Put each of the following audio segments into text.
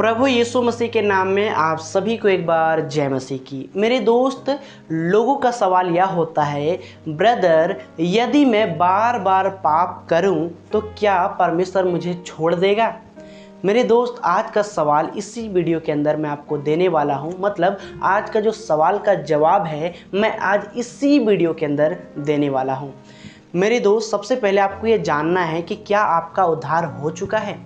प्रभु यीशु मसीह के नाम में आप सभी को एक बार जय मसीह की। मेरे दोस्त, लोगों का सवाल यह होता है, ब्रदर, यदि मैं बार बार पाप करूं तो क्या परमेश्वर मुझे छोड़ देगा? मेरे दोस्त, आज का सवाल इसी वीडियो के अंदर मैं आपको देने वाला हूं। मतलब आज का जो सवाल का जवाब है मैं आज इसी वीडियो के अंदर देने वाला हूं। मेरे दोस्त, सबसे पहले आपको ये जानना है कि क्या आपका उद्धार हो चुका है?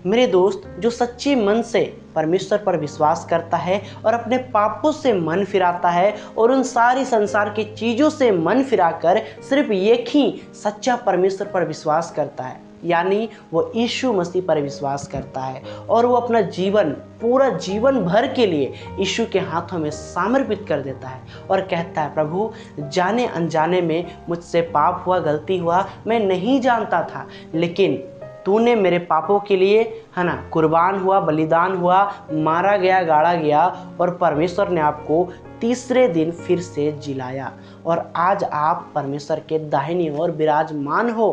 मेरे दोस्त, जो सच्चे मन से परमेश्वर पर विश्वास करता है और अपने पापों से मन फिराता है और उन सारी संसार की चीज़ों से मन फिराकर सिर्फ एक ही सच्चा परमेश्वर पर विश्वास करता है, यानी वो यीशु मसीह पर विश्वास करता है और वो अपना जीवन, पूरा जीवन भर के लिए यीशु के हाथों में समर्पित कर देता है और कहता है, प्रभु, जाने अनजाने में मुझसे पाप हुआ, गलती हुआ, मैं नहीं जानता था, लेकिन तूने मेरे पापों के लिए कुर्बान हुआ, बलिदान हुआ, मारा गया, गाड़ा गया और परमेश्वर ने आपको तीसरे दिन फिर से जिलाया और आज आप परमेश्वर के दाहिनी ओर विराजमान हो।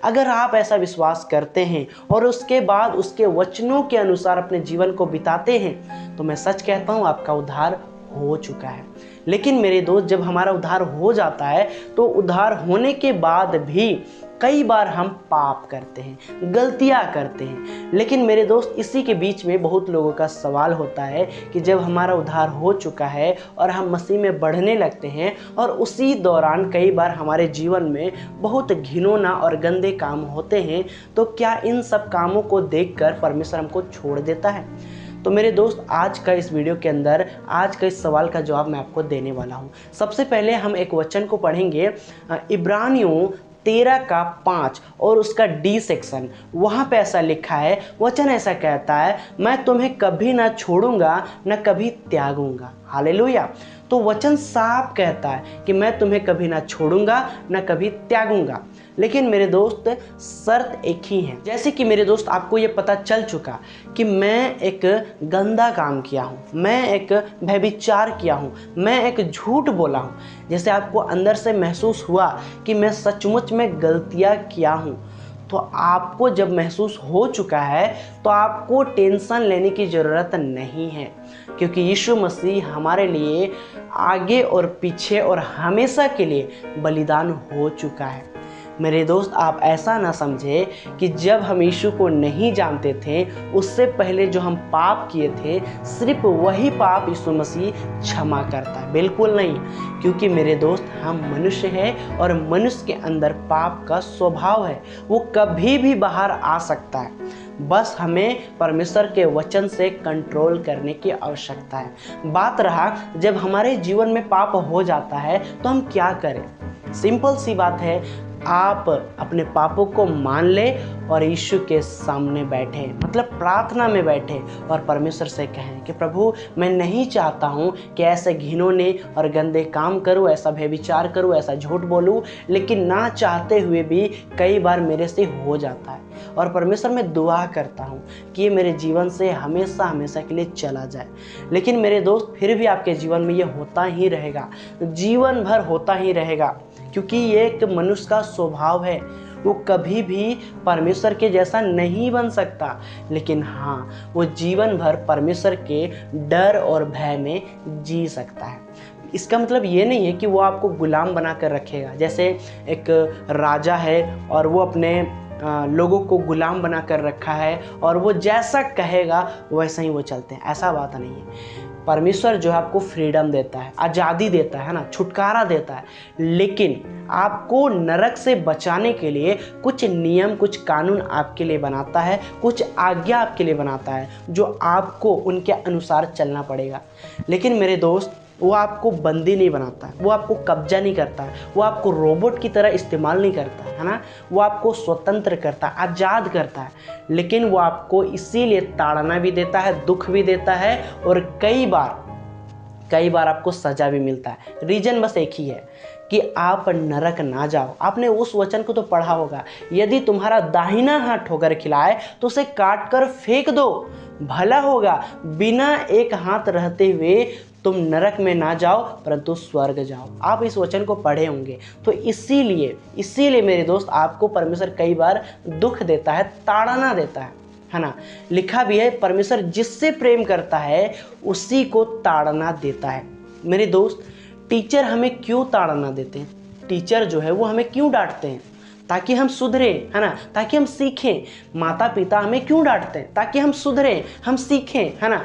अगर आप ऐसा विश्वास करते हैं और उसके बाद उसके वचनों के अनुसार अपने जीवन को बिताते हैं तो मैं सच कहता हूँ, आपका उद्धार हो चुका है। लेकिन मेरे दोस्त, जब हमारा उद्धार हो जाता है तो उद्धार होने के बाद भी कई बार हम पाप करते हैं, गलतियां करते हैं। लेकिन मेरे दोस्त, इसी के बीच में बहुत लोगों का सवाल होता है कि जब हमारा उद्धार हो चुका है और हम मसीह में बढ़ने लगते हैं और उसी दौरान कई बार हमारे जीवन में बहुत घिनौना और गंदे काम होते हैं, तो क्या इन सब कामों को देखकर परमेश्वर हमको छोड़ देता है? तो मेरे दोस्त, आज का इस वीडियो के अंदर आज का इस सवाल का जवाब मैं आपको देने वाला हूँ। सबसे पहले हम एक वचन को पढ़ेंगे, इब्रानियों 13:5 और उसका डी सेक्शन। वहाँ पे ऐसा लिखा है, वचन ऐसा कहता है, मैं तुम्हें कभी ना छोड़ूंगा न कभी त्यागूंगा। हालेलुया। तो वचन साफ कहता है कि मैं तुम्हें कभी ना छोड़ूंगा न कभी त्यागूंगा। लेकिन मेरे दोस्त, शर्त एक ही है। जैसे कि मेरे दोस्त, आपको ये पता चल चुका कि मैं एक गंदा काम किया हूँ, मैं एक व्यभिचार किया हूँ, मैं एक झूठ बोला हूँ, जैसे आपको अंदर से महसूस हुआ कि मैं सचमुच में गलतियाँ किया हूँ, तो आपको जब महसूस हो चुका है तो आपको टेंशन लेने की ज़रूरत नहीं है, क्योंकि यीशु मसीह हमारे लिए आगे और पीछे और हमेशा के लिए बलिदान हो चुका है। मेरे दोस्त, आप ऐसा ना समझे कि जब हम यीशु को नहीं जानते थे, उससे पहले जो हम पाप किए थे, सिर्फ वही पाप यीशु मसीह क्षमा करता है। बिल्कुल नहीं, क्योंकि मेरे दोस्त, हम मनुष्य हैं और मनुष्य के अंदर पाप का स्वभाव है, वो कभी भी बाहर आ सकता है। बस हमें परमेश्वर के वचन से कंट्रोल करने की आवश्यकता है। बात रहा, जब हमारे जीवन में पाप हो जाता है तो हम क्या करें? सिंपल सी बात है, आप अपने पापों को मान ले और यीशु के सामने बैठे, मतलब प्रार्थना में बैठे और परमेश्वर से कहें कि प्रभु, मैं नहीं चाहता हूँ कि ऐसे घिनौने और गंदे काम करूँ, ऐसा व्यभिचार करूँ, ऐसा झूठ बोलूँ, लेकिन ना चाहते हुए भी कई बार मेरे से हो जाता है और परमेश्वर में दुआ करता हूँ कि ये मेरे जीवन से हमेशा हमेशा के लिए चला जाए। लेकिन मेरे दोस्त, फिर भी आपके जीवन में ये होता ही रहेगा, जीवन भर होता ही रहेगा, क्योंकि ये एक मनुष्य का स्वभाव है। वो कभी भी परमेश्वर के जैसा नहीं बन सकता, लेकिन हाँ, वो जीवन भर परमेश्वर के डर और भय में जी सकता है। इसका मतलब ये नहीं है कि वो आपको गुलाम बना कर रखेगा। जैसे एक राजा है और वो अपने लोगों को गुलाम बना कर रखा है और वो जैसा कहेगा वैसा ही वो चलते हैं, ऐसा बात नहीं है। परमेश्वर जो है आपको फ्रीडम देता है, आज़ादी देता है ना, छुटकारा देता है, लेकिन आपको नरक से बचाने के लिए कुछ नियम, कुछ कानून आपके लिए बनाता है, कुछ आज्ञा आपके लिए बनाता है, जो आपको उनके अनुसार चलना पड़ेगा। लेकिन मेरे दोस्त, वो आपको बंदी नहीं बनाता है, वो आपको कब्जा नहीं करता है, वो आपको रोबोट की तरह इस्तेमाल नहीं करता है ना, वो आपको स्वतंत्र करता है, आज़ाद करता है। लेकिन वो आपको इसीलिए ताड़ना भी देता है, दुख भी देता है और कई बार आपको सज़ा भी मिलता है। रीज़न बस एक ही है कि आप नरक ना जाओ। आपने उस वचन को तो पढ़ा होगा, यदि तुम्हारा दाहिना हाथ ठोकर खिलाए तो उसे काट कर फेंक दो, भला होगा बिना एक हाथ रहते हुए तुम नरक में ना जाओ परंतु स्वर्ग जाओ। आप इस वचन को पढ़े होंगे। तो इसीलिए मेरे दोस्त, आपको परमेश्वर कई बार दुख देता है, ताड़ना देता है। है ना। लिखा भी है परमेश्वर जिससे प्रेम करता है उसी को ताड़ना देता है। मेरे दोस्त, टीचर हमें क्यों ताड़ना देते हैं? टीचर जो है वो हमें क्यों डांटते हैं? ताकि हम सुधरें, है ना, ताकि हम सीखें। माता पिता हमें क्यों डांटते हैं? ताकि हम सुधरें, हम सीखें, है ना।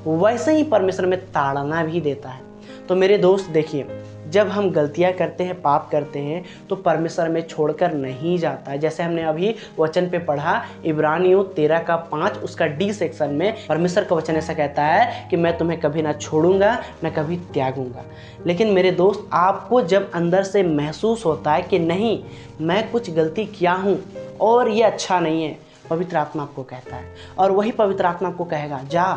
वैसे ही परमेश्वर में ताड़ना भी देता है। तो मेरे दोस्त देखिए, जब हम गलतियां करते हैं, पाप करते हैं, तो परमेश्वर में छोड़कर नहीं जाता है। जैसे हमने अभी वचन पे पढ़ा, इब्रानियों 13:5 उसका डी सेक्शन में परमेश्वर का वचन ऐसा कहता है कि मैं तुम्हें कभी ना छोड़ूंगा ना कभी त्यागूंगा। लेकिन मेरे दोस्त, आपको जब अंदर से महसूस होता है कि नहीं, मैं कुछ गलती किया हूँ और ये अच्छा नहीं है, पवित्र आत्मा आपको कहता है, और वही पवित्र आत्मा आपको कहेगा, जा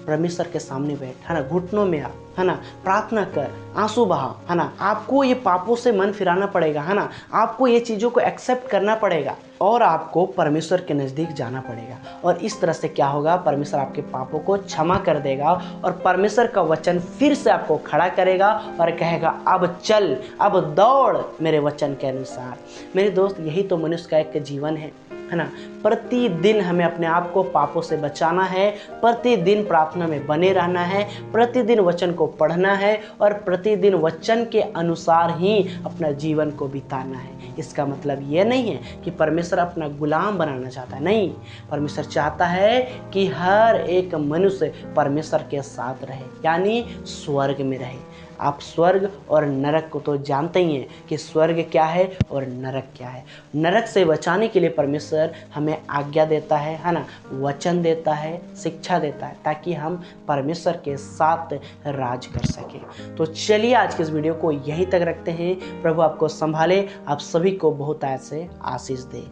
परमेश्वर के सामने बैठ, है ना, घुटनों में आ, है ना, प्रार्थना कर, आंसू बहा, है ना। आपको ये पापों से मन फिराना पड़ेगा, है ना। आपको ये चीज़ों को एक्सेप्ट करना पड़ेगा और आपको परमेश्वर के नज़दीक जाना पड़ेगा। और इस तरह से क्या होगा, परमेश्वर आपके पापों को क्षमा कर देगा और परमेश्वर का वचन फिर से आपको खड़ा करेगा और कहेगा, अब चल, अब दौड़ मेरे वचन के अनुसार। मेरे दोस्त, यही तो मनुष्य का एक जीवन है ना। प्रतिदिन हमें अपने आप को पापों से बचाना है, प्रतिदिन प्रार्थना में बने रहना है, प्रतिदिन वचन को पढ़ना है और प्रतिदिन वचन के अनुसार ही अपना जीवन को बिताना है। इसका मतलब ये नहीं है कि परमेश्वर अपना गुलाम बनाना चाहता है, नहीं। परमेश्वर चाहता है कि हर एक मनुष्य परमेश्वर के साथ रहे, यानी स्वर्ग में रहे। आप स्वर्ग और नरक को तो जानते ही हैं कि स्वर्ग क्या है और नरक क्या है। नरक से बचाने के लिए परमेश्वर हमें आज्ञा देता है ना, वचन देता है, शिक्षा देता है, ताकि हम परमेश्वर के साथ राज कर सकें। तो चलिए आज के इस वीडियो को यहीं तक रखते हैं। प्रभु आपको संभाले, आप सभी को बहुत ऐसे आशीष दे।